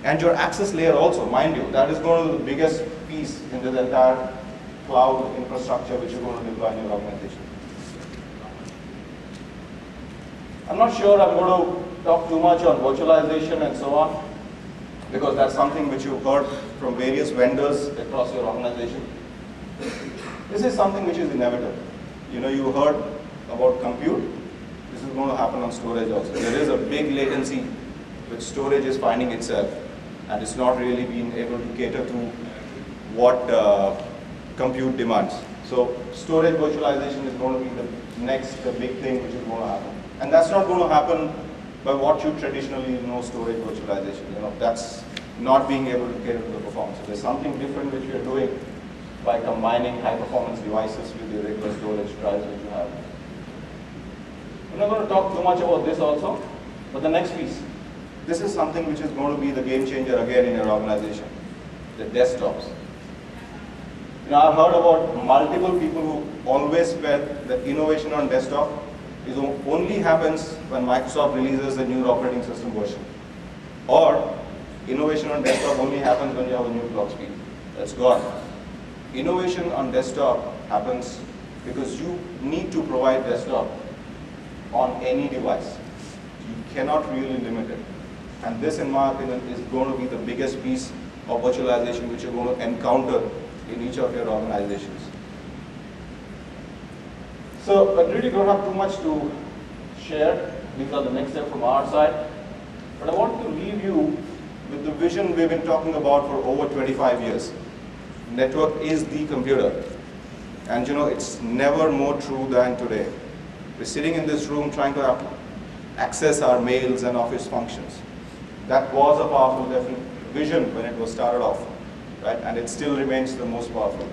And your access layer also, mind you, that is going to be the biggest piece in the entire cloud infrastructure which you're going to deploy in your organization. I'm not sure I'm going to talk too much on virtualization and so on, because that's something which you've heard from various vendors across your organization. This is something which is inevitable. You know, you heard about compute. This is going to happen on storage also. There is a big latency which storage is finding itself, and it's not really being able to cater to what compute demands. So storage virtualization is going to be the next big thing which is going to happen. And that's not going to happen by what you traditionally know storage virtualization. You know, that's not being able to cater to the performance. So there's something different which we are doing by combining high performance devices with the regular storage drives which you have. I'm not going to talk too much about this also, but the next piece. This is something which is going to be the game changer again in your organization, the desktops. You know, I've heard about multiple people who always felt that innovation on desktop only happens when Microsoft releases a new operating system version. Or innovation on desktop only happens when you have a new clock speed. That's gone. Innovation on desktop happens because you need to provide desktop on any device. You cannot really limit it. And this, in my opinion, is going to be the biggest piece of virtualization which you're going to encounter in each of your organizations. So I really don't have too much to share. These are the next steps from our side. But I want to leave you with the vision we've been talking about for over 25 years. Network is the computer. And you know, it's never more true than today. We're sitting in this room trying to access our mails and office functions. That was a powerful vision when it was started off, right? And it still remains the most powerful.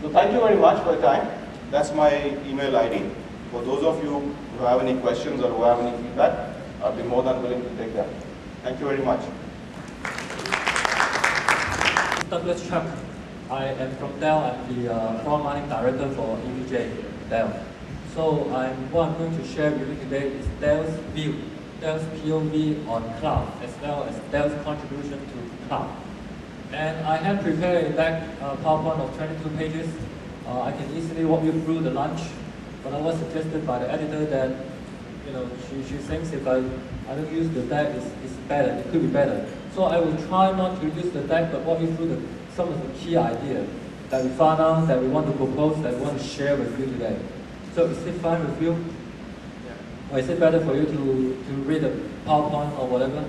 So thank you very much for your time. That's my email ID. For those of you who have any questions or who have any feedback, I'll be more than willing to take that. Thank you very much. Douglas Chuck. I am from Dell. I'm the frontline director for EVJ Dell. So what I'm going to share with you today is Dell's view, Dell's POV on cloud, as well as Dell's contribution to cloud. And I have prepared a deck PowerPoint of 22 pages. I can easily walk you through the lunch, but I was suggested by the editor that, you know, she thinks if I don't use the deck, it's better, it could be better. So I will try not to use the deck, but walk you through some of the key ideas that we found out, that we want to propose, that we want to share with you today. So is it fine with you? Yeah. Or is it better for you to read the PowerPoint or whatever?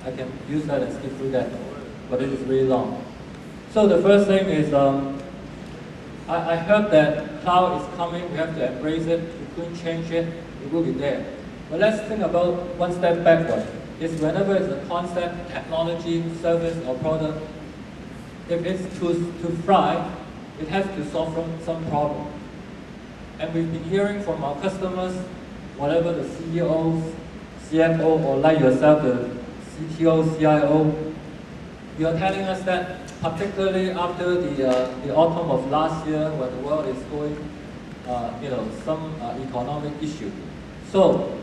I can use that and skip through that, but it is really long. So the first thing is, I heard that cloud is coming, we have to embrace it, we couldn't change it, it will be there. But let's think about one step backward. Is whenever it's a concept, technology, service, or product, if it's to thrive, it has to solve some problem. And we've been hearing from our customers, whatever the CEOs, CFO, or like yourself, the CTO, CIO, you're telling us that particularly after the autumn of last year, when the world is going, some economic issue. So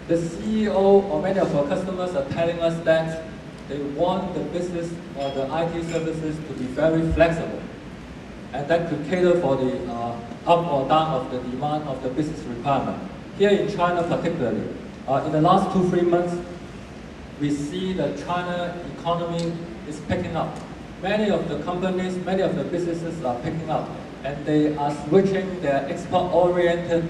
the CEO or many of our customers are telling us that they want the business or the IT services to be very flexible, and that to cater for the up or down of the demand of the business requirement. Here in China particularly, in the last 2-3 months, we see the China economy is picking up. Many of the companies, many of the businesses are picking up, and they are switching their export-oriented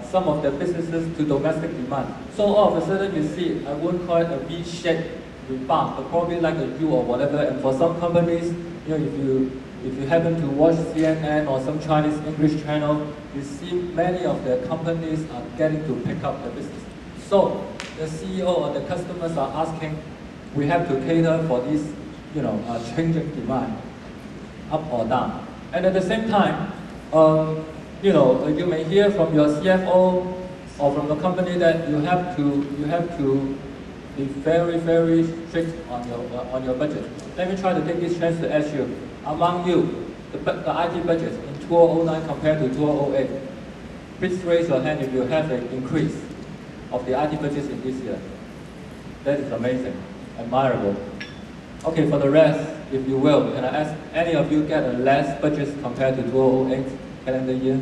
some of the businesses to domestic demand. So all of a sudden you see, I wouldn't call it a V-shaped rebound, but probably like a U or whatever. And for some companies, you know, if you happen to watch CNN or some Chinese English channel, you see many of the companies are getting to pick up the business. So the CEO or the customers are asking, we have to cater for these, changing demand, up or down. And at the same time, you may hear from your CFO or from the company that you have to be very, very strict on your budget. Let me try to take this chance to ask you, among you, the IT budget in 2009 compared to 2008, please raise your hand if you have an increase of the IT budgets in this year. That is amazing. admirable. Okay, for the rest, if you will, can I ask any of you get a less budget compared to 2008 calendar year?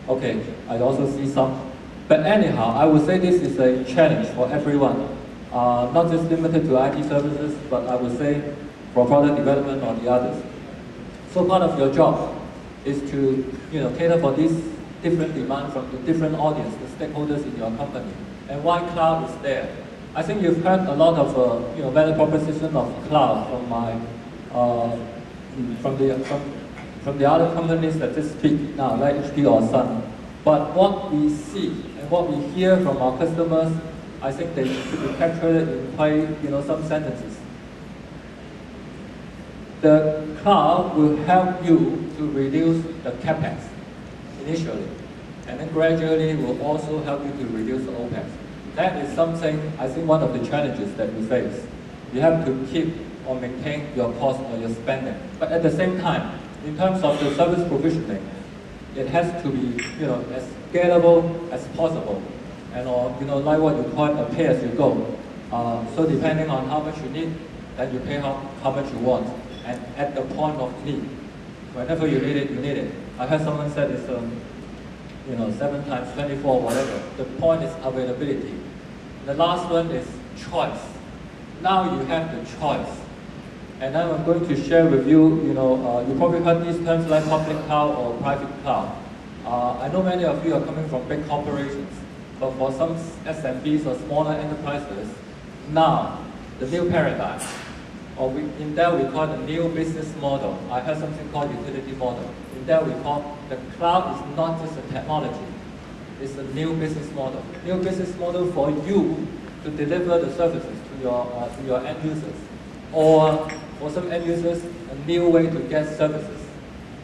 Okay, I also see some. But anyhow, I would say this is a challenge for everyone, not just limited to IT services, but I would say for product development or the others. So part of your job is to cater for these different demands from the different audience, the stakeholders in your company. And why cloud is there? I think you've heard a lot of value proposition of cloud from my from the other companies that just speak now, like HP or Sun. But what we see and what we hear from our customers, I think they should be captured in quite some sentences. The cloud will help you to reduce the capex initially, and then gradually will also help you to reduce the OPEX. That is something, I think, one of the challenges that we face. You have to keep or maintain your cost or your spending. But at the same time, in terms of the service provisioning, it has to be as scalable as possible. And like what you call a pay-as-you-go. So depending on how much you need, then you pay how much you want. And at the point of need, whenever you need it, you need it. I heard someone said it's 7 times 24, whatever. The point is availability. The last one is choice. Now you have the choice. And now I'm going to share with you, you probably heard these terms like public cloud or private cloud. I know many of you are coming from big corporations, but for some SMBs or smaller enterprises, now the new paradigm, or in Dell we call it the new business model. I heard something called utility model. In Dell we call the cloud is not just a technology, it's a new business model. New business model for you to deliver the services to your end users, or for some end users, a new way to get services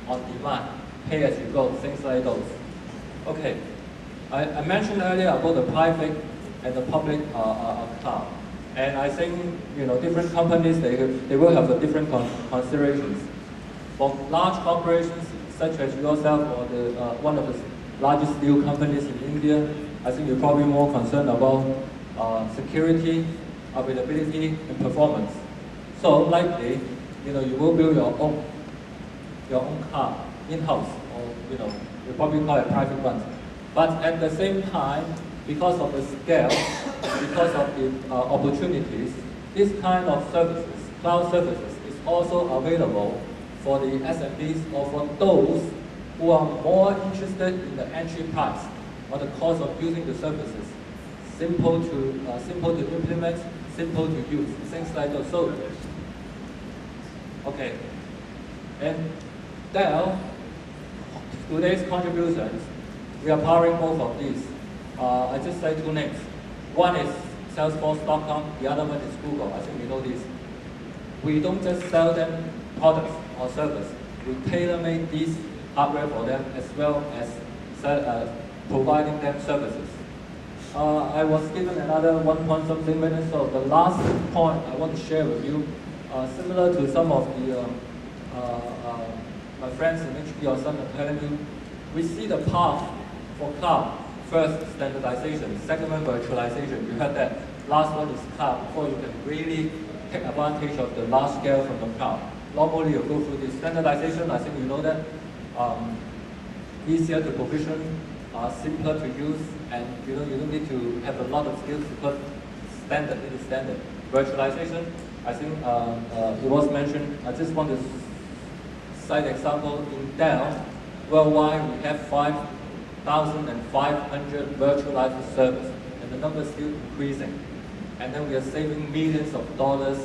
on demand, pay as you go, things like those. Okay, I mentioned earlier about the private and the public cloud. And I think different companies, they will have different considerations. For large corporations such as yourself or one of the largest steel companies in India, I think you're probably more concerned about security, availability, and performance. So likely, you will build your own car in-house, or you probably call it private ones. But at the same time, because of the scale, because of the opportunities, this kind of services, cloud services, is also available for the SMBs or for those who are more interested in the entry price or the cost of using the services. Simple to implement, simple to use, things like those. So, okay, and Dell, today's contributions, we are powering both of these. I just say two names. One is Salesforce.com, the other one is Google. I think you know this. We don't just sell them products or service. We tailor-make these hardware for them as well as providing them services. I was given another 1 point something minutes, so the last point I want to share with you, similar to some of the my friends in HP or Sun are telling you, we see the path for cloud. First, standardization. Second one, virtualization. You heard that. Last one is cloud, before you can really take advantage of the large scale from the cloud. Normally, you go through this standardization. I think you know that. Easier to provision, simpler to use, and you don't need to have a lot of skills because standard, it is standard. Virtualization, I think it was mentioned. I just want to cite example in Dell. Worldwide, we have 5,500 virtualized servers, and the number is still increasing. And then we are saving millions of dollars